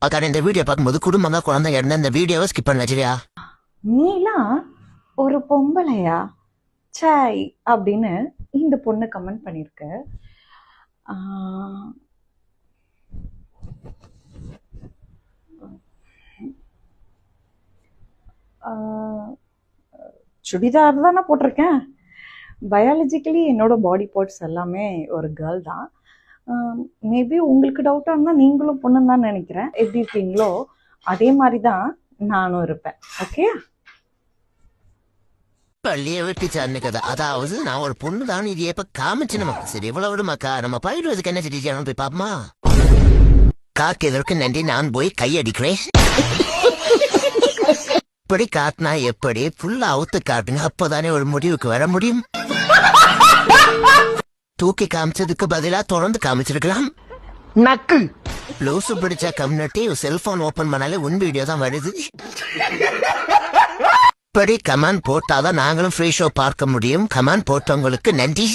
அக்கா இந்த வீடியோ பார்க்கும்போது குடும்பங்க குழந்தைங்க இருந்தா இந்த வீடியோவை ஸ்கிப் பண்ண வச்சிரியா? நீலாம் ஒரு பொம்பளையா சாய் அப்படின்னு இந்த பொண்ணு கமெண்ட் பண்ணியிருக்க. சுடிதார் தான் நான் போட்டிருக்கேன். பயாலஜிக்கலி என்னோட பாடி பார்ட்ஸ் எல்லாமே ஒரு கேர்ள் தான். மேபி உங்களுக்கு டவுட்டாக இருந்தால் நீங்களும் பொண்ணுன்னு தான் நினைக்கிறேன். எப்படி இருக்கீங்களோ அதே மாதிரி தான் நானும் இருப்பேன். ஓகே, பள்ளியை வெட்டி சார்ந்த கதை. அதாவது நான் ஒரு பொண்ணு தான், இது எப்ப காமிச்சு நமக்கு சரி இவ்வளவு விடுமாக்கா, நம்ம பயிடுவதுக்கு என்ன செஞ்சு போய் பாப்போமா? காக்கு எதற்கு நன்றி, நான் போய் கையடிக்கிறேன். இப்படி காட்டினா எப்படி ஃபுல்லா அவுத்து காட்டுங்க, அப்போதானே ஒரு முடிவுக்கு வர முடியும். தூக்கி காமிச்சதுக்கு பதிலா தொடர்ந்து காமிச்சிருக்கலாம். நக்கு ப்ளவுஸ் பிடிச்ச கம்யூனிட்டி செல்போன் ஓபன் பண்ணாலே உன் வீடியோ தான் வருது. இப்படி கமெண்ட் போட்டாதான் நாங்களும் ஃப்ரீ ஷோ பார்க்க முடியும். கமெண்ட் போட்டவங்களுக்கு நன்றி.